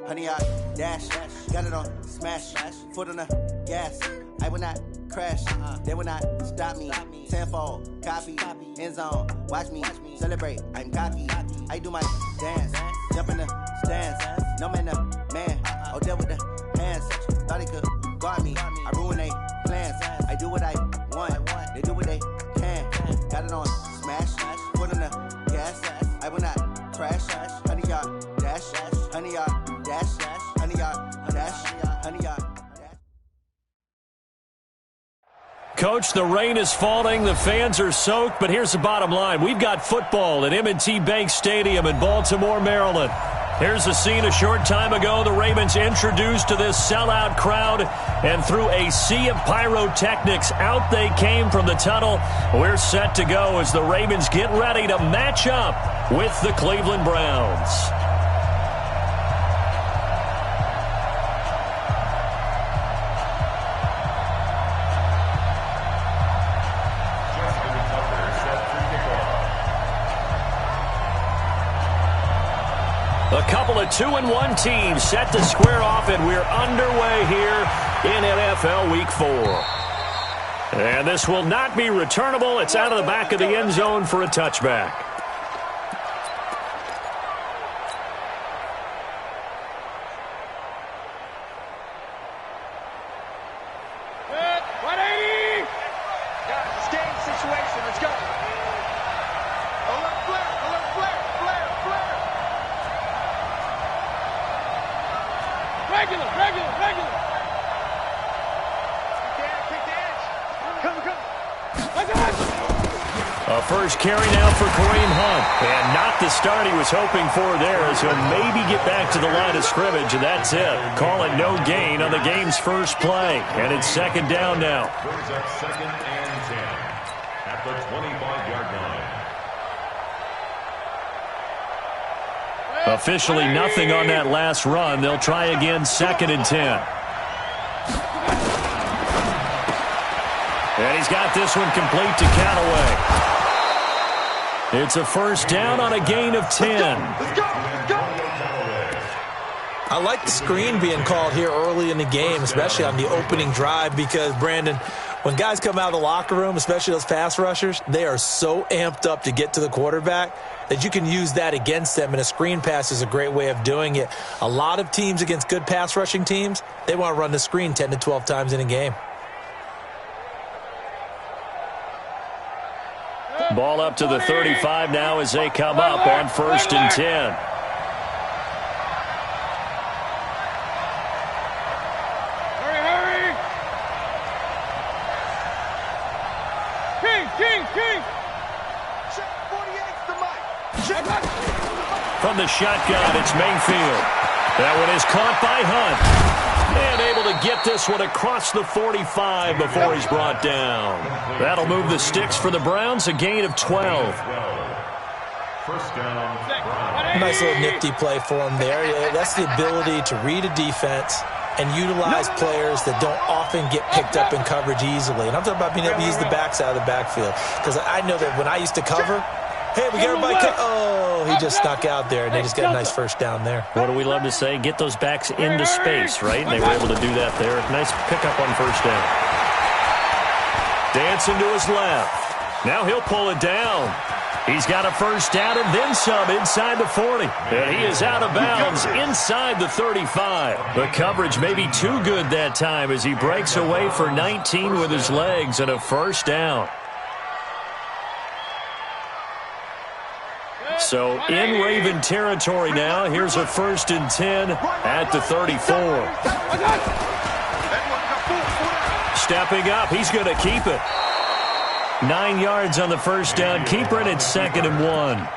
100 yard dash. Got it on smash. Foot on the gas. I will not crash. They will not stop me. Tenfold, copy, end zone. Watch me celebrate. I'm cocky. I do my dance. Jump in the stands. No man, the man. Oh, deal with the hands. Thought he could guard me. I ruin they plans. I do what I want. They do what they can. Got it on smash. Foot on the gas. I will not crash. 100 yard dash. 100 yard dash. 100 yard dash. 100 yard. Coach, the rain is falling, the fans are soaked, but here's the bottom line. We've got football at M&T Bank Stadium in Baltimore, Maryland. Here's the scene a short time ago. The Ravens introduced to this sellout crowd, and through a sea of pyrotechnics, out they came from the tunnel. We're set to go as the Ravens get ready to match up with the Cleveland Browns. A couple of 2-1 teams set to square off, and we're underway here in NFL Week 4. And this will not be returnable. It's out of the back of the end zone for a touchback. A first carry now for Kareem Hunt. And not the start he was hoping for there, as he'll maybe get back to the line of scrimmage, and that's it. Call it no gain on the game's first play. And it's second down now. Brings up 2nd and 10 at the 25-yard line. Officially nothing on that last run. They'll try again, 2nd and 10. And he's got this one complete to Callaway. It's a first down on a gain of 10. Let's go. I like the screen being called here early in the game, especially on the opening drive, because, Brandon, when guys come out of the locker room, especially those pass rushers, they are so amped up to get to the quarterback that you can use that against them, and a screen pass is a great way of doing it. A lot of teams against good pass rushing teams, they want to run the screen 10 to 12 times in a game. Ball up to the 35 now as they come up on 1st and 10. Hurry! King! Check 48's the mic. Check. From the shotgun, it's Mayfield. That one is caught by Hunt. And able to get this one across the 45 before he's brought down. That'll move the sticks for the Browns, a gain of 12. First down. Nice little nifty play for him there. That's the ability to read a defense and utilize players that don't often get picked up in coverage easily. And I'm talking about being able to use the backs out of the backfield. Because I know that when I used to cover, hey, we got everybody. Oh, he just snuck out there, and they just got a nice first down there. What do we love to say? Get those backs into space, right? And they were able to do that there. Nice pickup on first down. Dancing to his left. Now he'll pull it down. He's got a first down and then some inside the 40. And he is out of bounds inside the 35. The coverage may be too good that time as he breaks away for 19 with his legs and a first down. So in Raven territory now. Here's a 1st and 10 at the 34. Stepping up, he's going to keep it. 9 yards on the first down keeper, and it's 2nd and 1.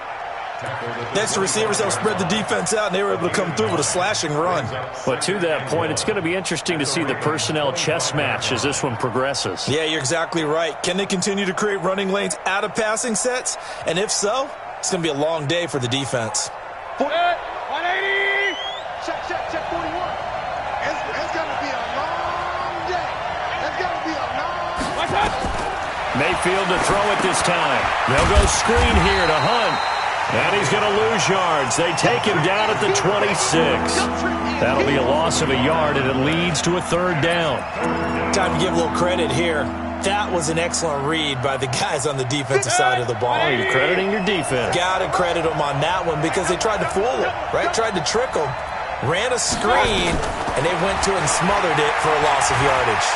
Next, the receivers will spread the defense out, and they were able to come through with a slashing run. But to that point, it's going to be interesting to see the personnel chess match as this one progresses. Yeah, you're exactly right. Can they continue to create running lanes out of passing sets? And if so, it's going to be a long day for the defense. 180! Check 41. It's going to be a long day. It's going to be a long... Watch out! Mayfield to throw it this time. They'll go screen here to Hunt. And he's going to lose yards. They take him down at the 26. That'll be a loss of a yard, and it leads to a third down. Time to give a little credit here. That was an excellent read by the guys on the defensive side of the ball. Oh, you're crediting your defense. Got to credit them on that one because they tried to fool him, right? Tried to trick him. Ran a screen, and they went to it and smothered it for a loss of yardage.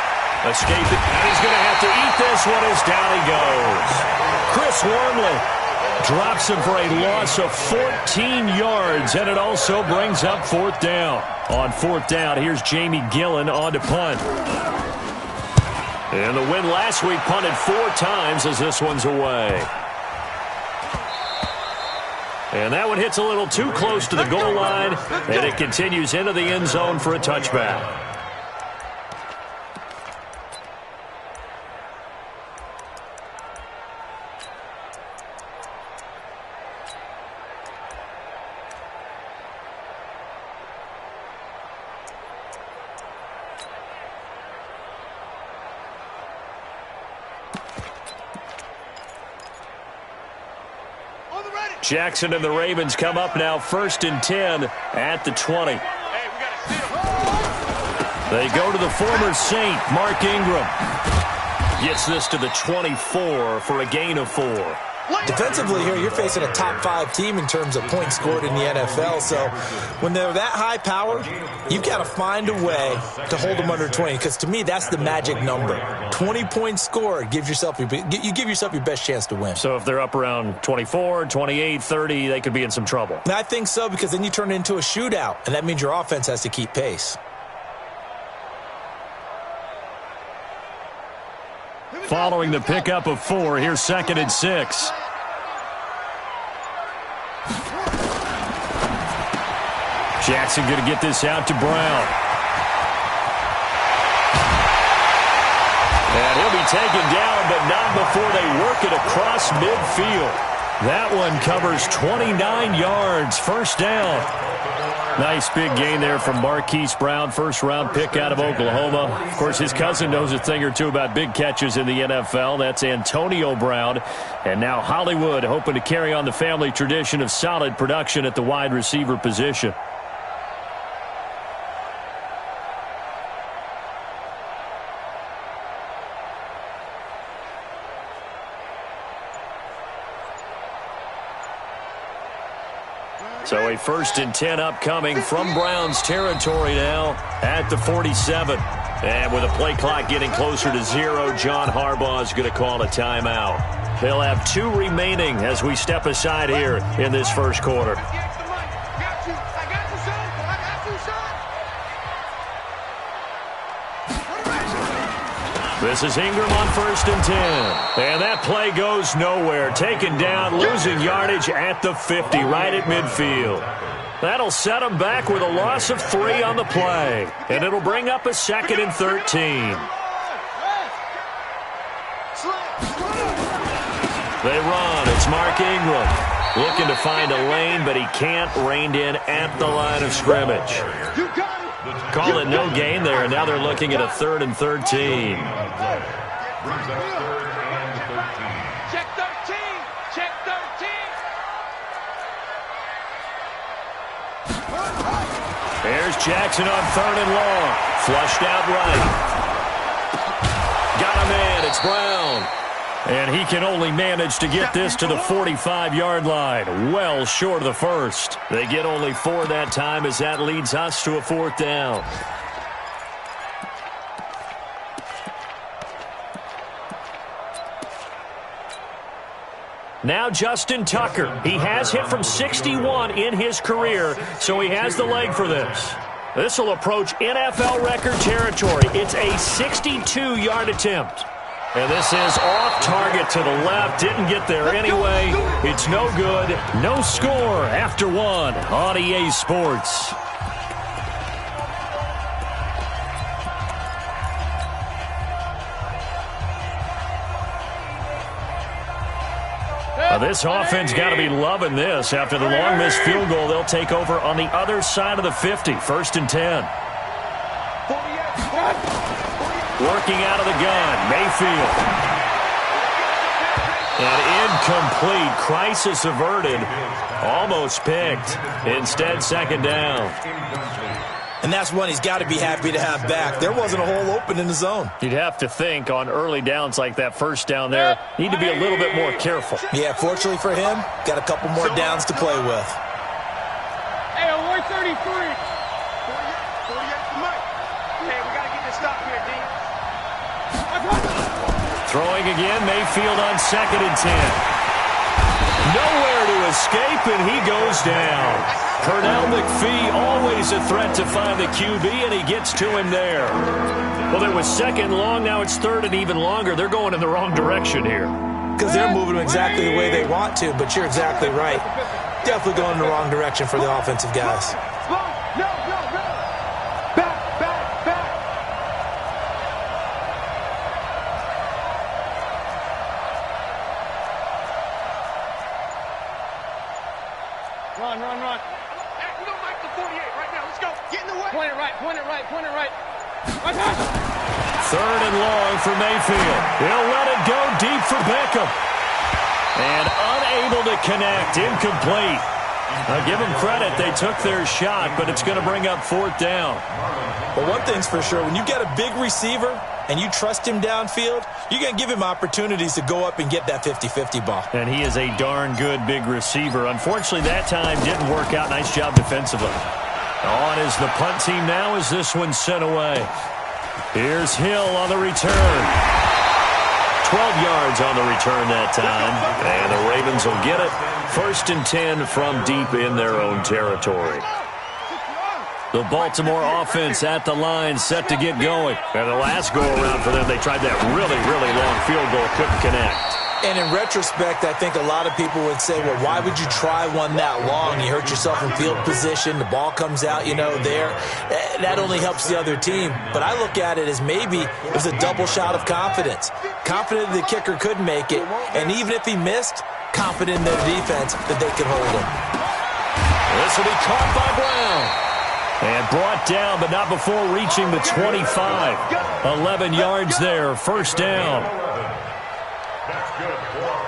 Escape it, and he's going to have to eat this one as down he goes. Chris Wormley drops him for a loss of 14 yards, and it also brings up fourth down. On fourth down, here's Jamie Gillen on to punt. And the win last week punted 4 times as this one's away. And that one hits a little too close to the goal line, and it continues into the end zone for a touchback. Jackson and the Ravens come up now 1st and 10 at the 20. They go to the former Saint, Mark Ingram. Gets this to the 24 for a gain of 4. Defensively here, you're facing a top 5 team in terms of points scored in the NFL. So when they're that high powered, you've got to find a way to hold them under 20. Because to me, that's the magic number. 20 points scored gives yourself you give yourself your best chance to win. So if they're up around 24, 28, 30, they could be in some trouble. And I think so, because then you turn it into a shootout, and that means your offense has to keep pace. Following the pickup of 4, here's 2nd and 6. Jackson going to get this out to Brown. And he'll be taken down, but not before they work it across midfield. That one covers 29 yards, first down. Nice big gain there from Marquise Brown, first-round pick out of Oklahoma. Of course, his cousin knows a thing or two about big catches in the NFL. That's Antonio Brown. And now Hollywood hoping to carry on the family tradition of solid production at the wide receiver position. So a 1st and 10 upcoming from Browns territory now at the 47. And with a play clock getting closer to 0, John Harbaugh is going to call a timeout. He'll have 2 remaining as we step aside here in this first quarter. This is Ingram on 1st and 10. And that play goes nowhere. Taken down, losing yardage at the 50, right at midfield. That'll set them back with a loss of 3 on the play. And it'll bring up a 2nd and 13. They run. It's Mark Ingram. Looking to find a lane, but he can't. Reined in at the line of scrimmage. Call it no gain there, and now they're looking at a 3rd and 13. Brings up 3rd and 13. Check 13. Check 13. There's Jackson on 3rd and long. Flushed out right. Got a man. It's Brown. And he can only manage to get this to the 45-yard line. Well short of the first. They get only 4 that time as that leads us to a 4th down. Now Justin Tucker. He has hit from 61 in his career, so he has the leg for this. This will approach NFL record territory. It's a 62-yard attempt. And this is off target to the left. Didn't get there anyway. It's no good. No score after 1 on EA Sports. Now this offense got to be loving this. After the long missed field goal, they'll take over on the other side of the 50. 1st and 10. Working out of the gun, Mayfield. And incomplete. Crisis averted. Almost picked. Instead, second down. And that's one he's got to be happy to have back. There wasn't a hole open in the zone. You'd have to think on early downs like that first down there, need to be a little bit more careful. Yeah, fortunately for him, got a couple more downs to play with. Hey, 133. 48 to Mike. Hey, we got to get this stop here, D. Throwing again, Mayfield on 2nd and 10. Nowhere to escape, and he goes down. Pernell McPhee, always a threat to find the QB, and he gets to him there. Well, there was 2nd and long, now it's 3rd and even longer. They're going in the wrong direction here. Because they're moving them exactly the way they want to, but you're exactly right. Definitely going in the wrong direction for the offensive guys. No. Back. Run. Hey, we don't like the 48 right now. Let's go. Get in the way. Point it right. 3rd and long for Mayfield. He'll let it go deep for Beckham. And unable to connect. Incomplete. Now give them credit. They took their shot, but it's going to bring up 4th down. Well, one thing's for sure. When you get a big receiver and you trust him downfield, you're going to give him opportunities to go up and get that 50-50 ball. And he is a darn good big receiver. Unfortunately, that time didn't work out. Nice job defensively. On is the punt team now as this one's sent away. Here's Hill on the return. 12 yards on the return that time. And the Ravens will get it. 1st and 10 from deep in their own territory. The Baltimore offense at the line, set to get going. And the last go-around for them, they tried that really long field goal, couldn't connect. And in retrospect, I think a lot of people would say, well, why would you try one that long? You hurt yourself in field position. The ball comes out, there. That only helps the other team. But I look at it as maybe it was a double shot of confidence. Confident the kicker could make it. And even if he missed, confident in their defense that they could hold him. This will be caught by Brown. And brought down, but not before reaching the 25. 11 yards there, 1st down.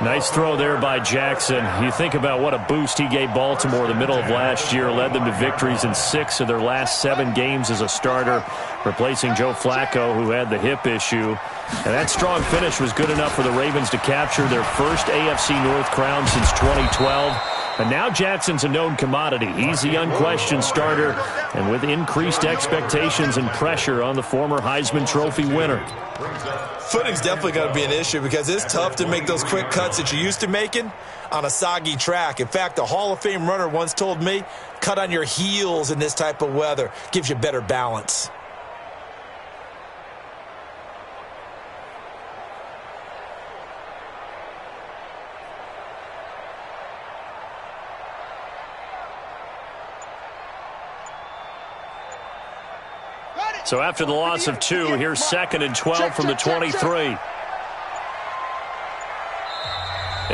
Nice throw there by Jackson. You think about what a boost he gave Baltimore the middle of last year, led them to victories in 6 of their last 7 games as a starter, replacing Joe Flacco, who had the hip issue. And that strong finish was good enough for the Ravens to capture their first AFC North crown since 2012. And now Jackson's a known commodity. He's the unquestioned starter, and with increased expectations and pressure on the former Heisman Trophy winner. Footing's definitely going to be an issue because it's tough to make those quick cuts that you're used to making on a soggy track. In fact, a Hall of Fame runner once told me, cut on your heels in this type of weather. Gives you better balance. So after the loss of 2, here's 2nd and 12 from the 23.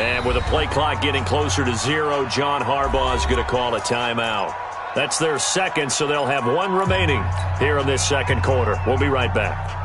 And with the play clock getting closer to 0, John Harbaugh is going to call a timeout. That's their 2nd, so they'll have 1 remaining here in this 2nd quarter. We'll be right back.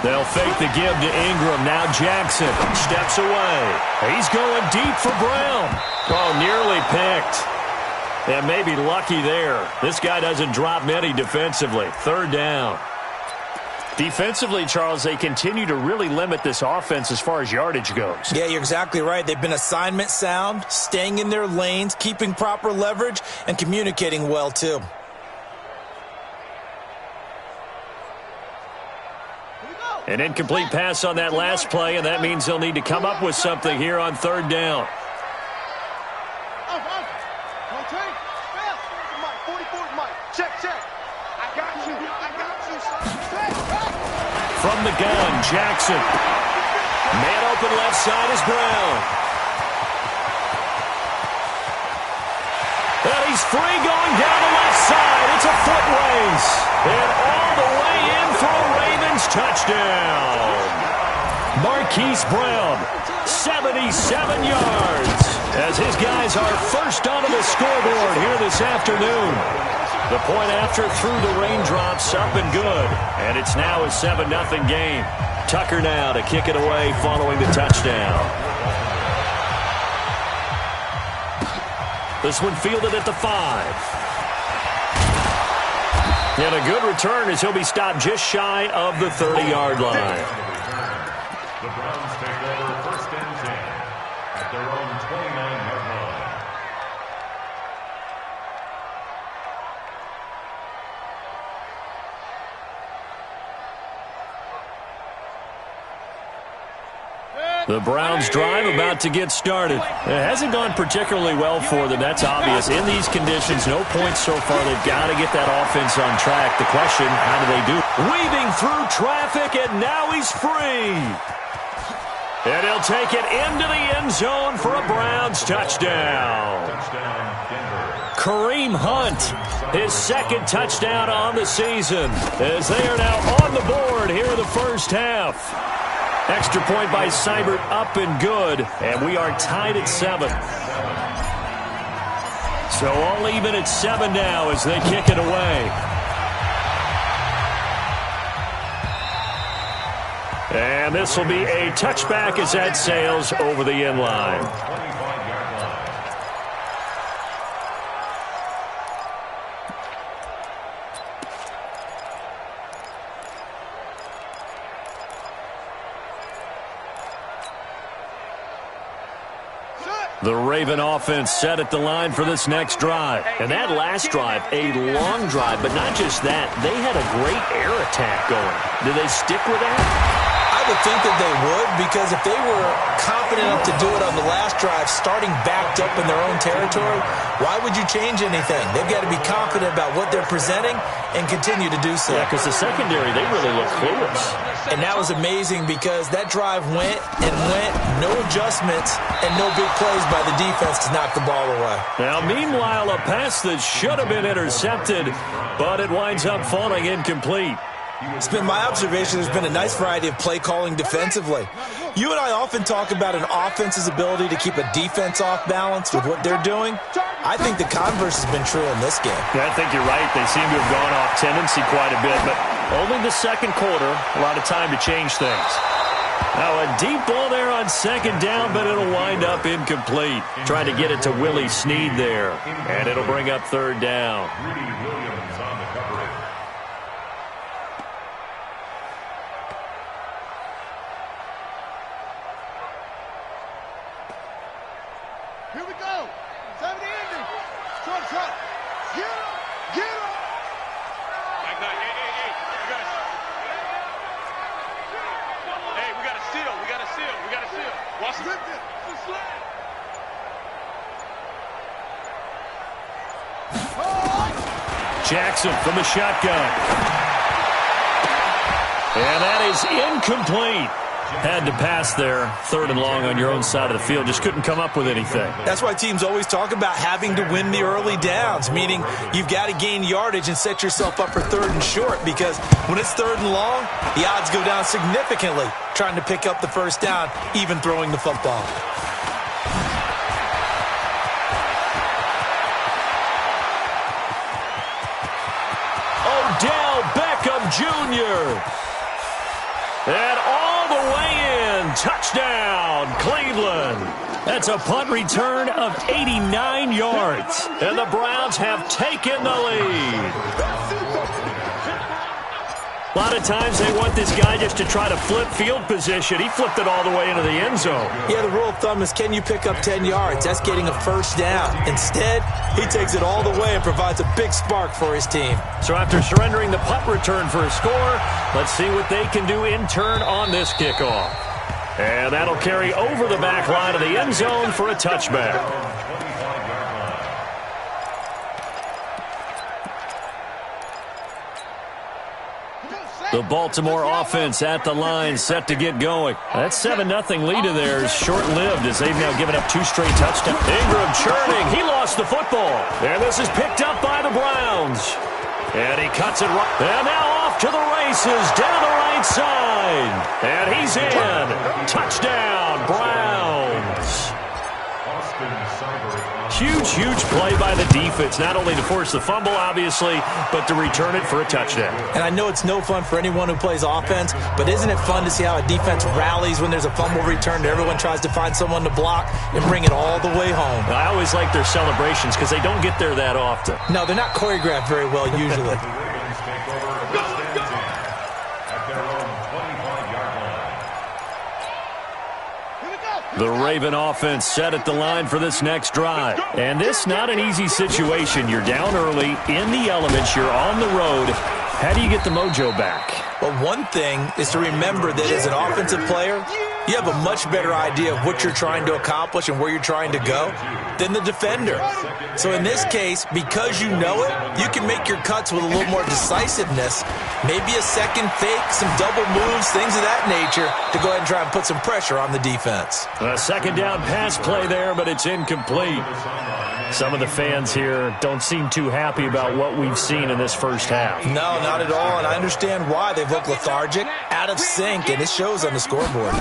They'll fake the give to Ingram. Now Jackson steps away. He's going deep for Brown. Oh, nearly picked. And maybe lucky there. This guy doesn't drop many defensively. 3rd down. Defensively, Charles, they continue to really limit this offense as far as yardage goes. Yeah, you're exactly right. They've been assignment sound, staying in their lanes, keeping proper leverage, and communicating well, too. An incomplete pass on that last play, and that means they'll need to come up with something here on 3rd down. From the gun, Jackson. Man open left side is Brown. And he's free going down the left side. It's a foot race. And all the way in for a Ravens touchdown. Marquise Brown, 77 yards, as his guys are first onto the scoreboard here this afternoon. The point after through the raindrops, up and good. And it's now a 7-0 game. Tucker now to kick it away following the touchdown. This one fielded at the 5. And a good return as he'll be stopped just shy of the 30-yard line. The Browns take over first and 10 at their own 29-yard line. The Browns drive about to get started. It hasn't gone particularly well for them. That's obvious. In these conditions, no points so far. They've got to get that offense on track. The question, how do they do? Weaving through traffic, and now he's free. And he'll take it into the end zone for a Browns touchdown. Kareem Hunt, his second touchdown on the season, as they are now on the board here in the first half. Extra point by Seibert, up and good, and we are tied at 7. So all even at 7 now as they kick it away. And this will be a touchback as that sails over the end line. The Raven offense set at the line for this next drive. And that last drive, a long drive, but not just that. They had a great air attack going. Do they stick with that? I would think that they would, because if they were confident enough to do it on the last drive, starting backed up in their own territory, why would you change anything? They've got to be confident about what they're presenting and continue to do so. Yeah, because the secondary, they really look clueless. And that was amazing because that drive went and went, no adjustments, and no big plays by the defense to knock the ball away. Now, meanwhile, a pass that should have been intercepted, but it winds up falling incomplete. It's been my observation there's been a nice variety of play calling defensively. You and I often talk about an offense's ability to keep a defense off balance with what they're doing. I think the converse has been true in this game. Yeah, I think you're right. They seem to have gone off tendency quite a bit, but only the second quarter, a lot of time to change things. Now a deep ball there on second down, but it'll wind up incomplete. Trying to get it to Willie Snead there, and it'll bring up third down. Here we go. 70 ending. Short. Get him. Get him. Hey, we got to steal. We got to steal. We got to steal. Watch it. Jackson from the shotgun. And that is incomplete. Had to pass there, third and long on your own side of the field. Just couldn't come up with anything. That's why teams always talk about having to win the early downs, meaning you've got to gain yardage and set yourself up for third and short, because when it's third and long, the odds go down significantly trying to pick up the first down, even throwing the football. Odell Beckham Jr. And all the way in. Touchdown, Cleveland. That's a punt return of 89 yards. And the Browns have taken the lead. A lot of times they want this guy just to try to flip field position. He flipped it all the way into the end zone. Yeah, the rule of thumb is, can you pick up 10 yards? That's getting a first down. Instead, he takes it all the way and provides a big spark for his team. So after surrendering the punt return for a score, let's see what they can do in turn on this kickoff. And that'll carry over the back line of the end zone for a touchback. Come on, The Baltimore offense at the line, set to get going. That 7-0 lead of theirs short-lived as they've now given up 2 straight touchdowns. Ingram churning. He lost the football. And this is picked up by the Browns. And he cuts it right. And now off to the races down the right side. And he's in. Touchdown, Browns. Huge, huge play by the defense, not only to force the fumble, obviously, but to return it for a touchdown. And I know it's no fun for anyone who plays offense, but isn't it fun to see how a defense rallies when there's a fumble return and everyone tries to find someone to block and bring it all the way home? I always like their celebrations because they don't get there that often. No, they're not choreographed very well usually. The Raven offense set at the line for this next drive. And this not an easy situation. You're down early, in the elements, you're on the road. How do you get the mojo back? Well, one thing is to remember that as an offensive player, you have a much better idea of what you're trying to accomplish and where you're trying to go than the defender. So in this case, because you know it, you can make your cuts with a little more decisiveness, maybe a second fake, some double moves, things of that nature, to go ahead and try and put some pressure on the defense. A second down pass play there, but it's incomplete. Some of the fans here don't seem too happy about what we've seen in this first half. No, not at all, and I understand why. They've looked lethargic, out of sync, and it shows on the scoreboard.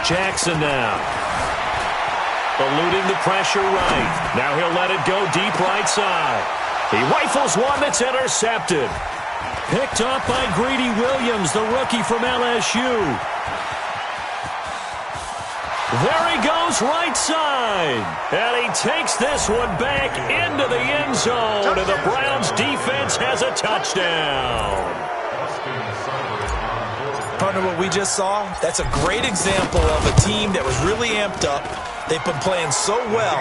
Jackson now. Eluding the pressure right. Now he'll let it go deep right side. He rifles one that's intercepted. Picked up by Greedy Williams, the rookie from LSU. There he goes right side. And he takes this one back into the end zone. And the Browns defense has a touchdown. Partner, what we just saw, that's a great example of a team that was really amped up. They've been playing so well,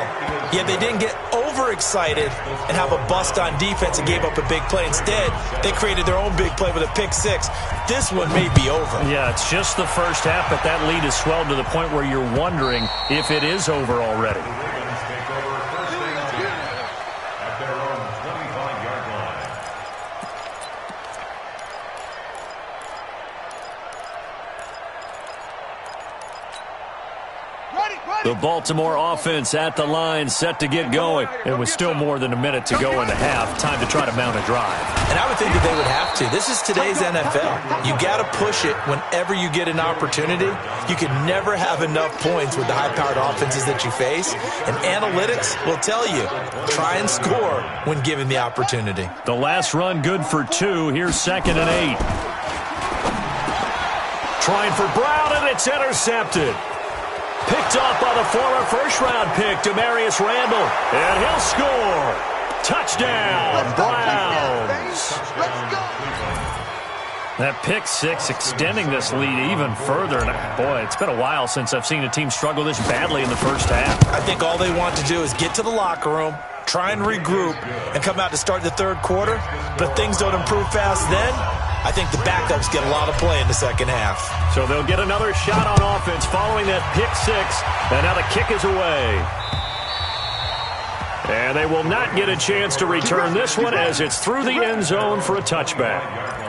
yet they didn't get overexcited and have a bust on defense and gave up a big play. Instead, they created their own big play with a pick six. This one may be over. Yeah, it's just the first half, but that lead has swelled to the point where you're wondering if it is over already. The Baltimore offense at the line, set to get going. It was still more than a minute to go in the half. Time to try to mount a drive. And I would think that they would have to. This is today's NFL. You got to push it whenever you get an opportunity. You can never have enough points with the high-powered offenses that you face. And analytics will tell you, try and score when given the opportunity. The last run good for 2. Here's 2nd and 8. Trying for Brown, and it's intercepted. Picked off by the former first-round pick, Demarius Randall. And he'll score. Touchdown, Browns. That pick six extending this lead even further. And boy, it's been a while since I've seen a team struggle this badly in the first half. I think all they want to do is get to the locker room, try and regroup, and come out to start the third quarter. But if things don't improve fast then, I think the backups get a lot of play in the second half. So they'll get another shot on offense following that pick six. And now the kick is away. And they will not get a chance to return this one as it's through the end zone for a touchback.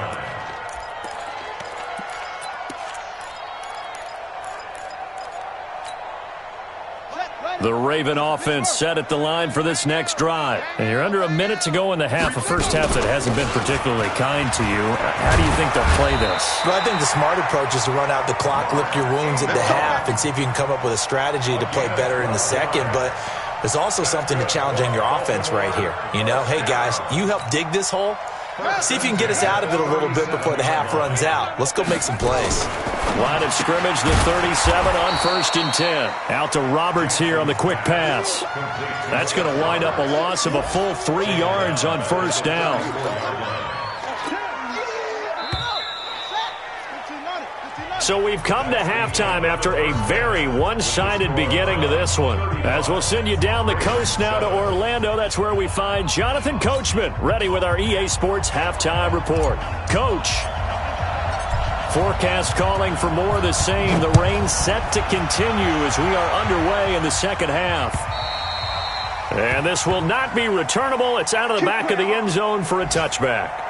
The Raven offense set at the line for this next drive. And you're under a minute to go in the half, a first half that hasn't been particularly kind to you. How do you think they'll play this? Well, I think the smart approach is to run out the clock, lick your wounds at the half, and see if you can come up with a strategy to play better in the second. But there's also something to challenging your offense right here. You know, hey, guys, you help dig this hole. See if you can get us out of it a little bit before the half runs out. Let's go make some plays. Line of scrimmage, the 37 on 1st and 10. Out to Roberts here on the quick pass. That's going to wind up a loss of a full 3 yards on 1st down. So we've come to halftime after a very one-sided beginning to this one. As we'll send you down the coast now to Orlando, that's where we find Jonathan Coachman ready with our EA Sports Halftime Report. Coach. Forecast calling for more of the same. The rain set to continue as we are underway in the second half. And this will not be returnable. It's out of the back of the end zone for a touchback.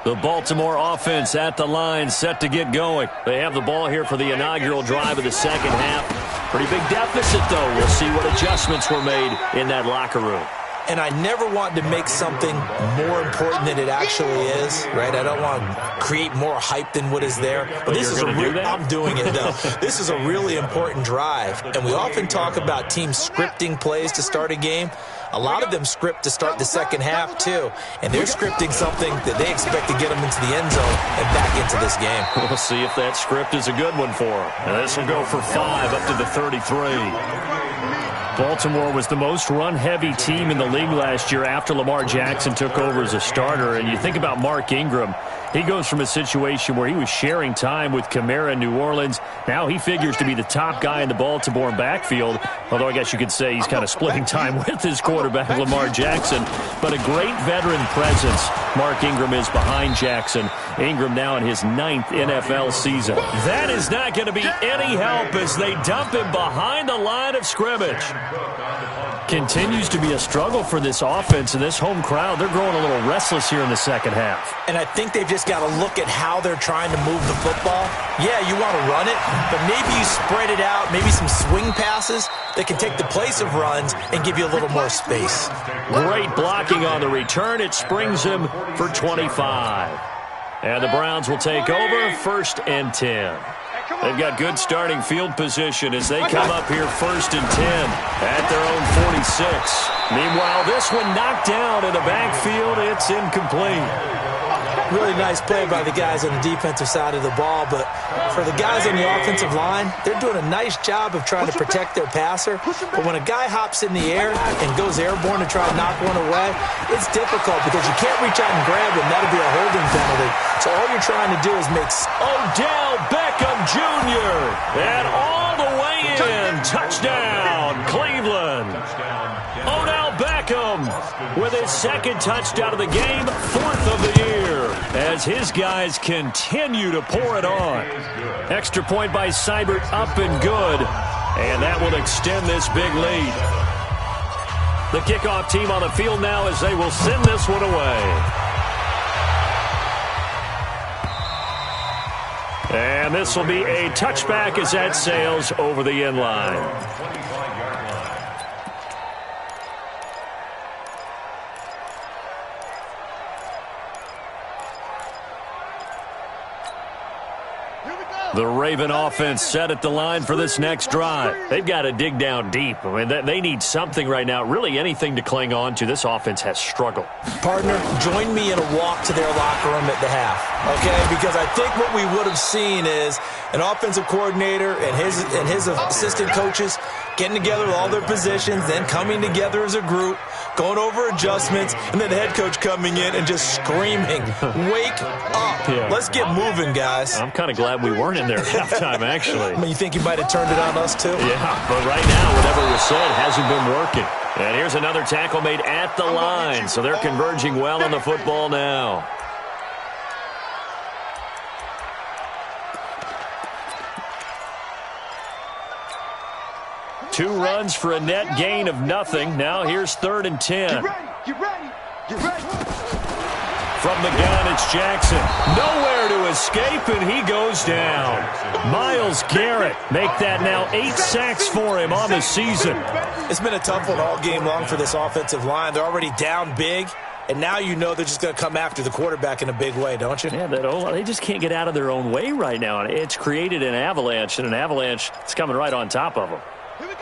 The Baltimore offense at the line, set to get going. They have the ball here for the inaugural drive of the second half. Pretty big deficit, though. We'll see what adjustments were made in that locker room. And I never want to make something more important than it actually is, right? I don't want to create more hype than what is there. But this is I'm doing it, though. This is a really important drive. And we often talk about teams scripting plays to start a game. A lot of them script to start the second half, too. And they're scripting something that they expect to get them into the end zone and back into this game. We'll see if that script is a good one for them. And this will go for 5 up to the 33. Baltimore was the most run-heavy team in the league last year after Lamar Jackson took over as a starter. And you think about Mark Ingram, he goes from a situation where he was sharing time with Kamara in New Orleans. Now he figures to be the top guy in the Baltimore backfield, although I guess you could say he's kind of splitting time with his quarterback, Lamar Jackson. But a great veteran presence Mark Ingram is behind Jackson. Ingram now in his 9th NFL season. That is not going to be any help as they dump him behind the line of scrimmage. Continues to be a struggle for this offense, and this home crowd, they're growing a little restless here in the second half. And I think they've just got to look at how they're trying to move the football. Yeah, you want to run it, but maybe you spread it out, maybe some swing passes that can take the place of runs and give you a little more space. Great blocking on the return. It springs him for 25. And the Browns will take over, 1st and 10. They've got good starting field position as they come up here 1st and 10 at their own 46. Meanwhile, this one knocked down in the backfield. It's incomplete. Really nice play by the guys on the defensive side of the ball, but for the guys on the offensive line, they're doing a nice job of trying to protect their passer. But when a guy hops in the air and goes airborne to try to knock one away, it's difficult because you can't reach out and grab him. That'll be a holding penalty. So all you're trying to do is make Odell Beckham Jr. and all the way in. Touchdown, Cleveland. Odell Beckham with his 2nd touchdown of the game, 4th of the year, as his guys continue to pour it on. Extra point by Seibert, up and good, and that will extend this big lead. The kickoff team on the field now as they will send this one away. And this will be a touchback as that sails over the end line. The Raven offense set at the line for this next drive. They've got to dig down deep. I mean, they need something right now, really anything to cling on to. This offense has struggled. Partner, join me in a walk to their locker room at the half, okay? Because I think what we would have seen is an offensive coordinator and his assistant coaches getting together with all their positions, then coming together as a group, going over adjustments, and then the head coach coming in and just screaming, wake up. Yeah. Let's get moving, guys. I'm kind of glad we weren't in there at halftime, actually. I mean, you think you might have turned it on us, too? Yeah, but right now, whatever was said hasn't been working. And here's another tackle made at the line, so they're converging well on the football now. Two runs for a net gain of nothing. Now here's 3rd and 10. Get ready. From the gun, it's Jackson. Nowhere to escape, and he goes down. Myles Garrett make that now 8 sacks for him on the season. It's been a tough one all game long for this offensive line. They're already down big, and now you know they're just going to come after the quarterback in a big way, don't you? Yeah, they just can't get out of their own way right now. It's created an avalanche, and an avalanche is coming right on top of them.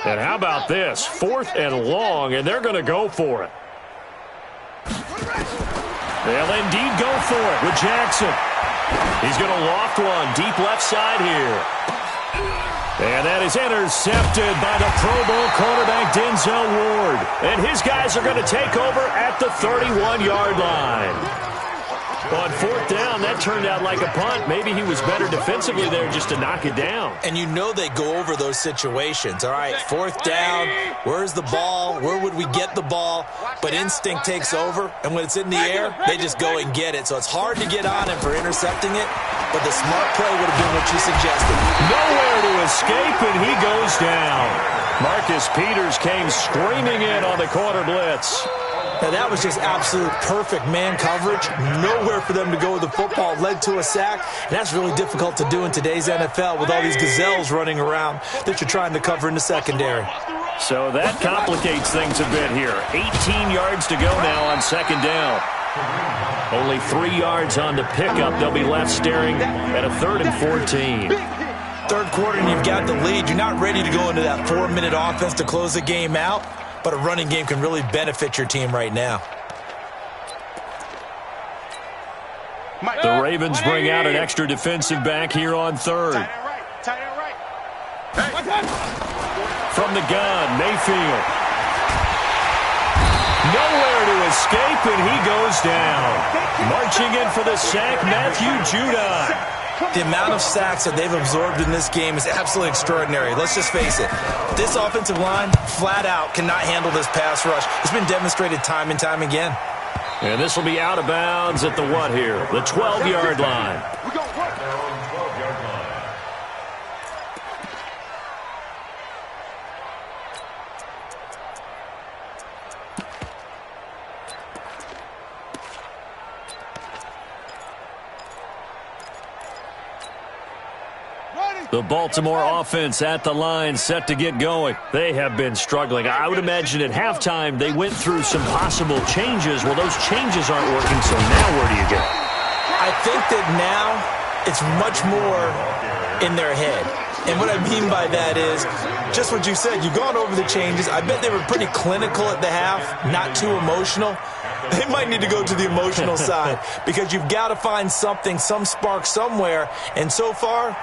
And how about this? 4th and long, and they're going to go for it. They'll indeed go for it with Jackson. He's going to loft one deep left side here. And that is intercepted by the Pro Bowl cornerback Denzel Ward. And his guys are going to take over at the 31-yard line. On 4th down, that turned out like a punt. Maybe he was better defensively there just to knock it down. And you know they go over those situations. All right, 4th down, where's the ball? Where would we get the ball? But instinct takes over, and when it's in the air, they just go and get it. So it's hard to get on him for intercepting it, but the smart play would have been what you suggested. Nowhere to escape, and he goes down. Marcus Peters came screaming in on the corner blitz. Now, that was just absolute perfect man coverage. Nowhere for them to go with the football. Led to a sack. And that's really difficult to do in today's NFL with all these gazelles running around that you're trying to cover in the secondary. So that complicates things a bit here. 18 yards to go now on second down. Only 3 yards on the pickup. They'll be left staring at a 3rd and 14. Third quarter and you've got the lead. You're not ready to go into that 4-minute offense to close the game out, but a running game can really benefit your team right now. The Ravens bring out an extra defensive back here on third. Tight end right. From the gun, Mayfield. Nowhere to escape, and he goes down. Marching in for the sack, Matthew Judon. The amount of sacks that they've absorbed in this game is absolutely extraordinary. Let's just face it. This offensive line, flat out, cannot handle this pass rush. It's been demonstrated time and time again. And this will be out of bounds at the what here? The 12-yard line. Their own 12-yard line. The Baltimore offense at the line, set to get going. They have been struggling. I would imagine at halftime they went through some possible changes. Well, those changes aren't working, so now where do you go? I think that now it's much more in their head. And what I mean by that is just what you said. You've gone over the changes. I bet they were pretty clinical at the half, not too emotional. They might need to go to the emotional side because you've got to find something, some spark somewhere. And so far,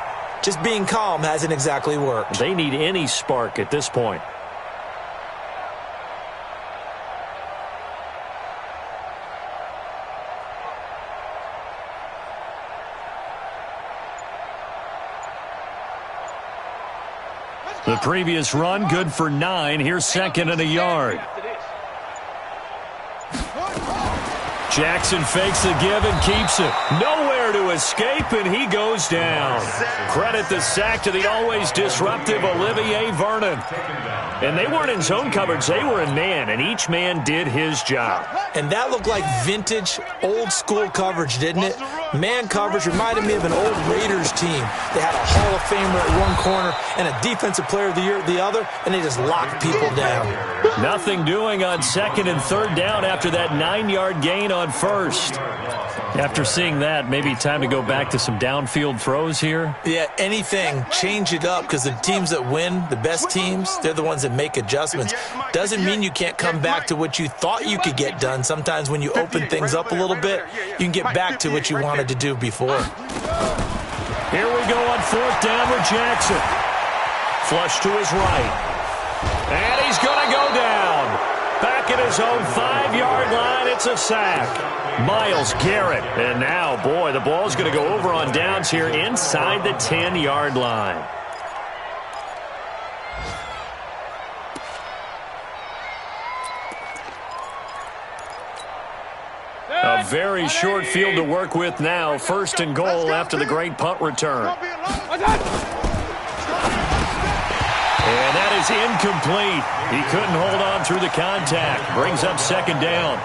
just being calm hasn't exactly worked. They need any spark at this point. The previous run, good for 9. Here's second and a yard. Jackson fakes the give and keeps it. Nowhere to escape, and he goes down. Credit the sack to the always disruptive Olivier Vernon. And they weren't in zone coverage. They were in man, and each man did his job. And that looked like vintage, old-school coverage, didn't it? Man coverage reminded me of an old Raiders team. They had a Hall of Famer at one corner and a Defensive Player of the Year at the other, and they just locked people down. Nothing doing on second and third down after that 9-yard gain on first. After seeing that, maybe time to go back to some downfield throws here. Yeah, anything. Change it up because the teams that win, the best teams, they're the ones that make adjustments. Doesn't mean you can't come back to what you thought you could get done. Sometimes when you open things up a little bit, you can get back to what you wanted to do before. Here we go on fourth down with Jackson. Flush to his right. And he's going to go down. Back at his own 5-yard line, it's a sack. Myles Garrett. And now, boy, the ball's going to go over on downs here inside the 10-yard line. A very short field to work with now. First and goal after the great punt return. And that is incomplete. He couldn't hold on through the contact. Brings up second down.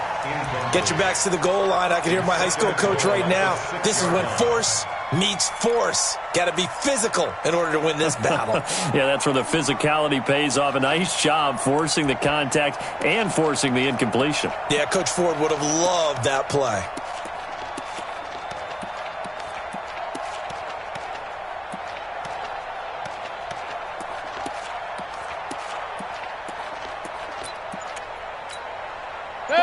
Get your backs to the goal line. I can hear my high school coach right now. This is when force meets force. Got to be physical in order to win this battle. Yeah, that's where the physicality pays off. A nice job forcing the contact and forcing the incompletion. Yeah, Coach Ford would have loved that play.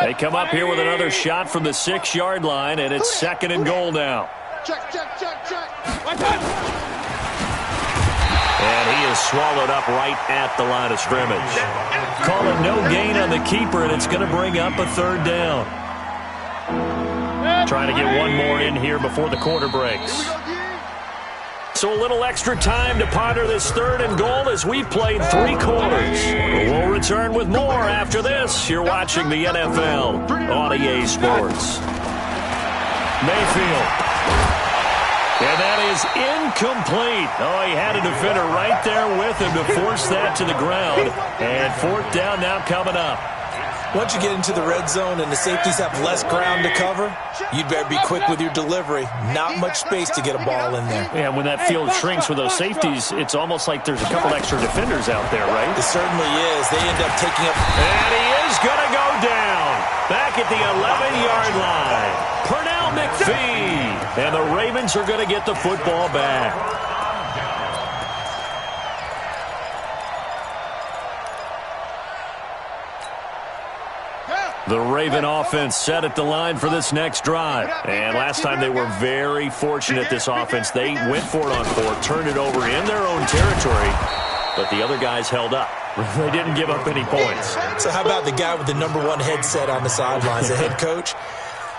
They come up here with another shot from the 6-yard line, and it's second and goal now. Check. And he is swallowed up right at the line of scrimmage. Call it no gain on the keeper, and it's going to bring up a third down. Trying to get one more in here before the quarter breaks. So a little extra time to ponder this third and goal as we've played 3 quarters. We'll return with more after this. You're watching the NFL on EA Sports. Mayfield. And that is incomplete. Oh, he had a defender right there with him to force that to the ground. And fourth down now coming up. Once you get into the red zone and the safeties have less ground to cover, you'd better be quick with your delivery. Not much space to get a ball in there. Yeah, when that field shrinks with those safeties, it's almost like there's a couple extra defenders out there, right? It certainly is. They end up taking up. And he is going to go down. Back at the 11-yard line. Pernell McPhee. And the Ravens are going to get the football back. The Raven offense set at the line for this next drive. And last time they were very fortunate, this offense. They went for it on fourth, turned it over in their own territory, but the other guys held up. They didn't give up any points. So how about the guy with the #1 headset on the sidelines, the head coach?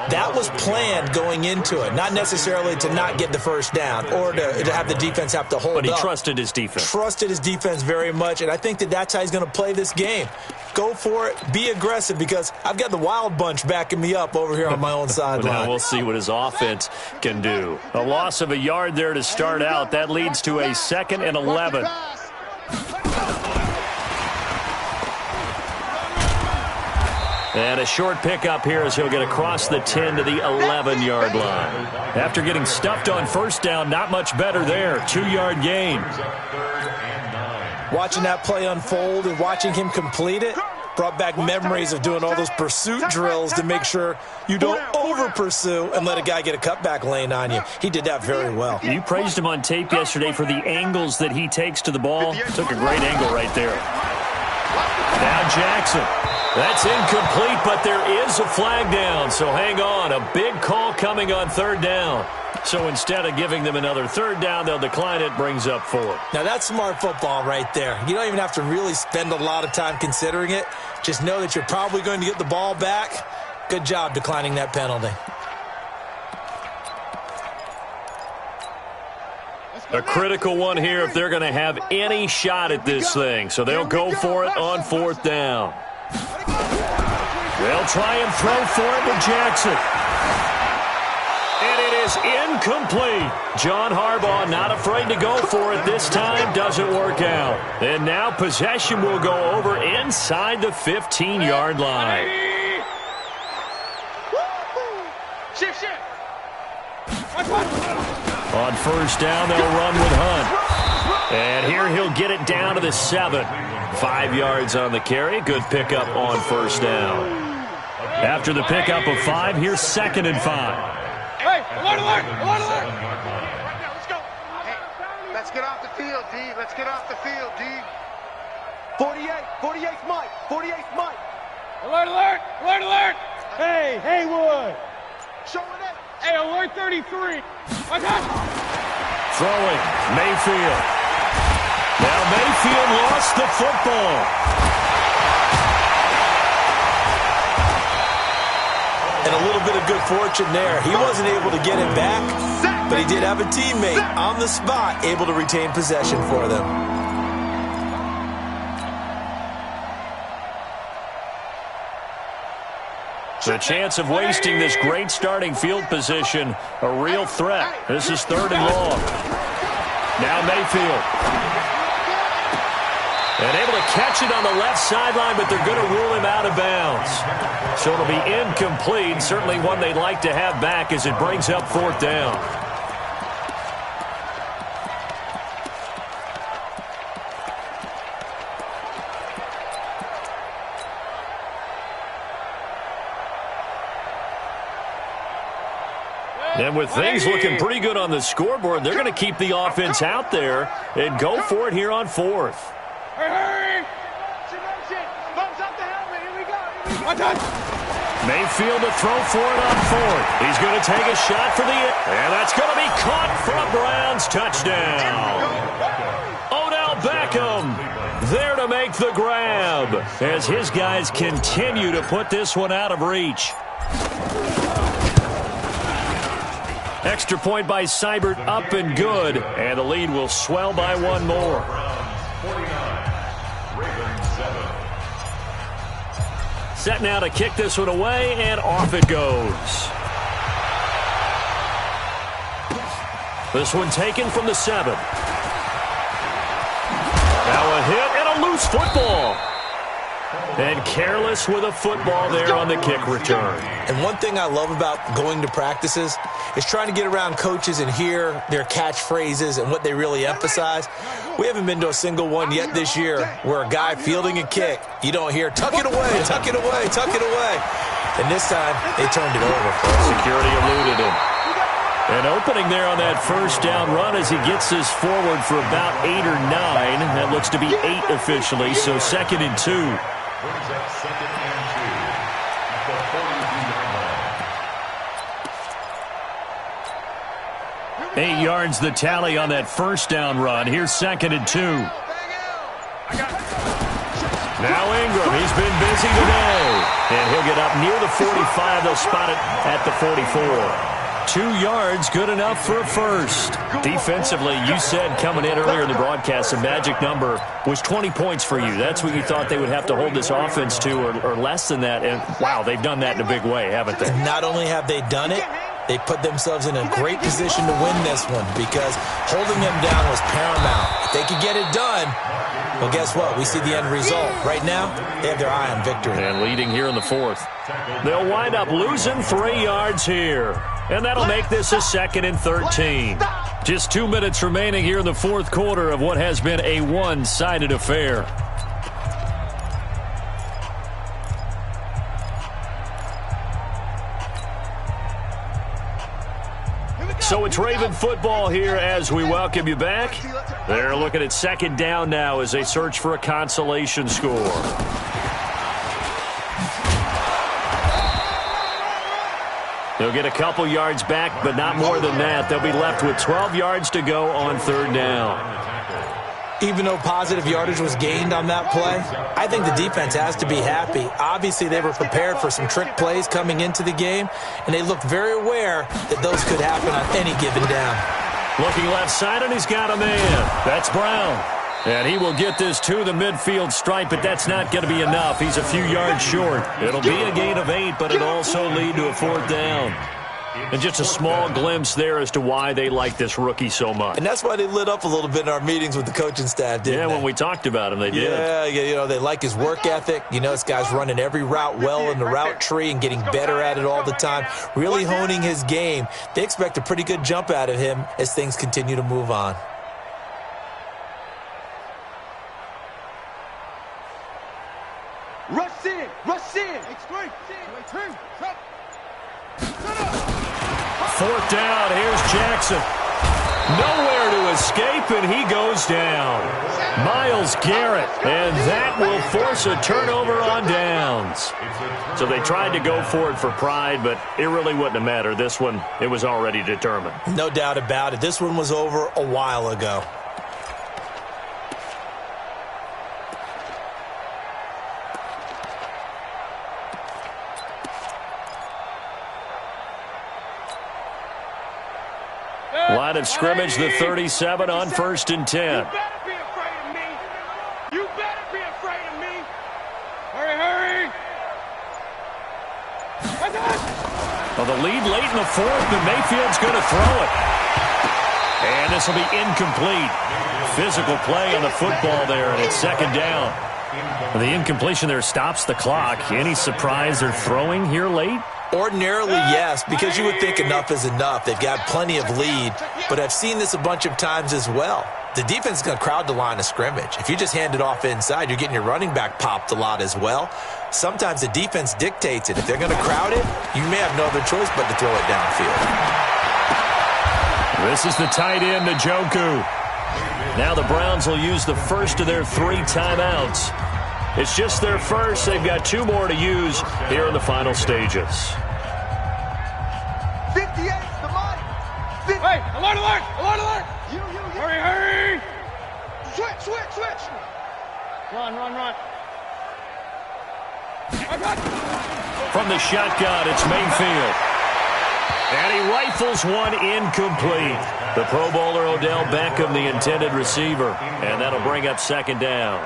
That was planned going into it, not necessarily to not get the first down or to have the defense have to hold up. But he trusted his defense. Trusted his defense very much, and I think that's how he's going to play this game. Go for it. Be aggressive, because I've got the wild bunch backing me up over here on my own sideline. Now we'll see what his offense can do. A loss of a yard there to start out. That leads to a 2nd and 11. And a short pickup here as he'll get across the 10 to the 11-yard line. After getting stuffed on first down, not much better there. 2-yard gain. Watching that play unfold and watching him complete it brought back memories of doing all those pursuit drills to make sure you don't over-pursue and let a guy get a cutback lane on you. He did that very well. You praised him on tape yesterday for the angles that he takes to the ball. Took a great angle right there. Now Jackson. That's incomplete, but there is a flag down, so hang on. A big call coming on 3rd down. So instead of giving them another 3rd down, they'll decline it, brings up 4. Now that's smart football right there. You don't even have to really spend a lot of time considering it. Just know that you're probably going to get the ball back. Good job declining that penalty. A critical one here if they're going to have any shot at this thing. So they'll go for it on 4th down. They'll try and throw for it with Jackson. And it is incomplete. John Harbaugh not afraid to go for it this time. Doesn't work out. And now possession will go over inside the 15-yard line. Shift. On first down, they'll run with Hunt. And here he'll get it down to the 7. 5 yards on the carry. Good pickup on first down. After the pickup of 5, here's 2nd and 5. Hey, alert! Let's go. Hey, let's get off the field, D. Let's get off the field, D. 48's Mike. Alert! Hey, Haywood. Showing it. Hey, alert 33. Throwing, Mayfield. Now Mayfield lost the football. And a little bit of good fortune there. He wasn't able to get it back, but he did have a teammate on the spot able to retain possession for them. The chance of wasting this great starting field position, a real threat. This is 3rd and long. Now Mayfield. And able to catch it on the left sideline, but they're going to rule him out of bounds. So it'll be incomplete. Certainly one they'd like to have back as it brings up 4th down. And with things looking pretty good on the scoreboard, they're going to keep the offense out there and go for it here on 4th. Hurry! Thumbs up the helmet. Here we go. Mayfield to throw for it on 4th. He's going to take a shot for the end. And that's going to be caught for a Browns touchdown. Odell Beckham there to make the grab as his guys continue to put this one out of reach. Extra point by Seibert, up and good. And the lead will swell by 1 more. Set now to kick this one away, and off it goes. This one taken from the 7. Now a hit and a loose football. And careless with a football there on the kick return. And one thing I love about going to practices is trying to get around coaches and hear their catchphrases and what they really emphasize. We haven't been to a single one yet this year where a guy fielding a kick, you don't hear, tuck it away, tuck it away, tuck it away. And this time, they turned it over. Security eluded him. And opening there on that first down run as he gets this forward for about 8 or 9. That looks to be 8 officially, so 2nd and 2. Brings up 2nd and 2 at the 42-yard line. 8 yards the tally on that first down run. Here's 2nd and 2. Now Ingram, he's been busy today. And he'll get up near the 45. They'll spot it at the 44. 2 yards, good enough for a first. Defensively, you said coming in earlier in the broadcast, the magic number was 20 points for you. That's what you thought they would have to hold this offense to, or less than that. And, wow, they've done that in a big way, haven't they? Not only have they done it, they put themselves in a great position to win this one because holding them down was paramount. If they could get it done, well, guess what? We see the end result. Right now, they have their eye on victory. And leading here in the 4th. They'll wind up losing 3 yards here. And that'll make this a 2nd and 13. Just 2 minutes remaining here in the 4th quarter of what has been a one-sided affair. So it's Raven football here as we welcome you back. They're looking at 2nd down now as they search for a consolation score. They'll get a couple yards back, but not more than that. They'll be left with 12 yards to go on 3rd down. Even though positive yardage was gained on that play, I think the defense has to be happy. Obviously, they were prepared for some trick plays coming into the game, and they looked very aware that those could happen on any given down. Looking left side, and he's got a man. That's Brown. And he will get this to the midfield stripe, but that's not going to be enough. He's a few yards short. It'll be a gain of 8, but it'll also lead to a 4th down. And just a small glimpse there as to why they like this rookie so much. And that's why they lit up a little bit in our meetings with the coaching staff, didn't they? Yeah, when we talked about him, they did. Yeah, you know, they like his work ethic. You know, this guy's running every route well in the route tree and getting better at it all the time, really honing his game. They expect a pretty good jump out of him as things continue to move on. Rush in, rush in. Fourth down, here's Jackson. Nowhere to escape, and he goes down. Myles Garrett, and that will force a turnover on downs. So they tried to go for it for pride, but it really wouldn't have mattered. This one, it was already determined. No doubt about it. This one was over a while ago. Line of scrimmage, the 37 on 1st and 10. You better be afraid of me. You better be afraid of me. Hurry, hurry. Well, the lead late in the 4th, but Mayfield's going to throw it. And this will be incomplete. Physical play on the football there, and it's 2nd down. And the incompletion there stops the clock. Any surprise they're throwing here late? Ordinarily, yes, because you would think enough is enough. They've got plenty of lead, but I've seen this a bunch of times as well. The defense is going to crowd the line of scrimmage. If you just hand it off inside, you're getting your running back popped a lot as well. Sometimes the defense dictates it. If they're going to crowd it, you may have no other choice but to throw it downfield. This is the tight end, Njoku. Now the Browns will use the first of their 3 timeouts. It's just their first. They've got 2 more to use here in the final stages. 58, the line. Hey, alert, alert, alert, alert. Hurry, hurry. Switch. Run. From the shotgun, it's Mayfield. And he rifles one incomplete. The Pro Bowler Odell Beckham, the intended receiver. And that'll bring up 2nd down.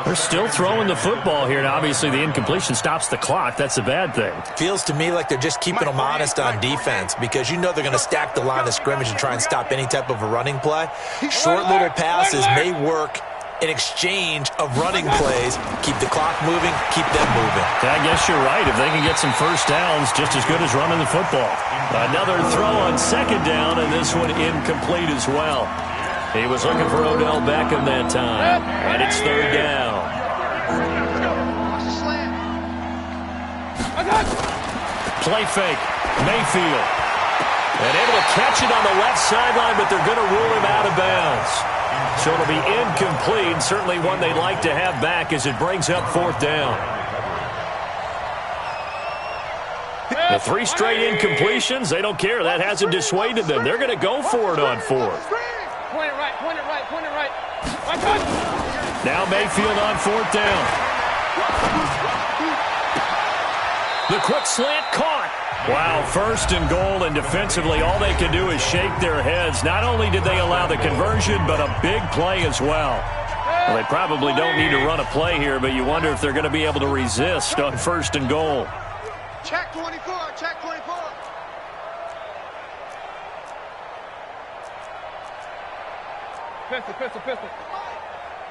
They're still throwing the football here. And obviously, the incompletion stops the clock. That's a bad thing. Feels to me like they're just keeping them honest on defense because you know they're going to stack the line of scrimmage and try and stop any type of a running play. Short little passes may work in exchange of running plays. Keep the clock moving, keep them moving. I guess you're right. If they can get some first downs, just as good as running the football. Another throw on second down, and this one incomplete as well. He was looking for Odell Beckham that time, and it's third down. Play fake. Mayfield. And able to catch it on the left sideline, but they're going to rule him out of bounds. So it'll be incomplete, certainly one they'd like to have back as it brings up fourth down. The 3 straight incompletions, they don't care. That hasn't dissuaded them. They're going to go for it on fourth. Point it right, point it right, point it right. Now Mayfield on fourth down. The quick slant caught. Wow, first and goal, and defensively all they can do is shake their heads. Not only did they allow the conversion, but a big play as well. Well, they probably don't need to run a play here, but you wonder if they're going to be able to resist on first and goal. Check 24, check 24. Pistol, pistol, pistol.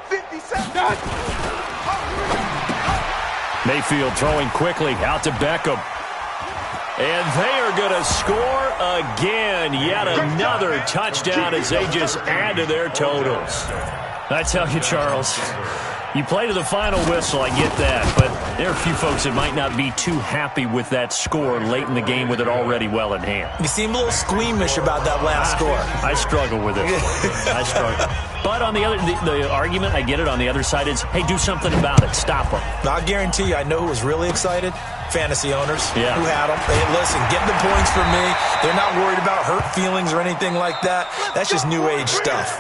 57. Mayfield throwing quickly out to Beckham. And they are going to score again. Yet another touchdown as they just add to their totals. I tell you, Charles, you play to the final whistle, I get that. But there are a few folks that might not be too happy with that score late in the game with it already well in hand. You seem a little squeamish about that last score. I struggle with it. I struggle. But on the other, the argument, I get it, on the other side is, hey, do something about it. Stop them. I'll guarantee you, I know who was really excited. Fantasy owners who had them. Hey, listen, get the points for me. They're not worried about hurt feelings or anything like that. That's just new age stuff.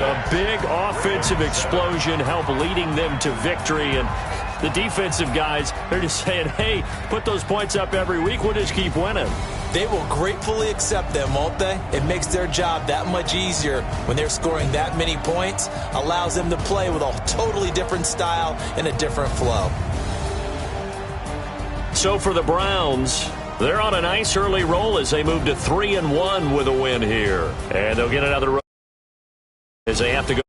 A big offensive explosion helped leading them to victory. And the defensive guys, they're just saying, hey, put those points up every week. We'll just keep winning. They will gratefully accept them, won't they? It makes their job that much easier when they're scoring that many points. Allows them to play with a totally different style and a different flow. So for the Browns, they're on a nice early roll as they move to 3-1 with a win here. And they'll get another as they have to go.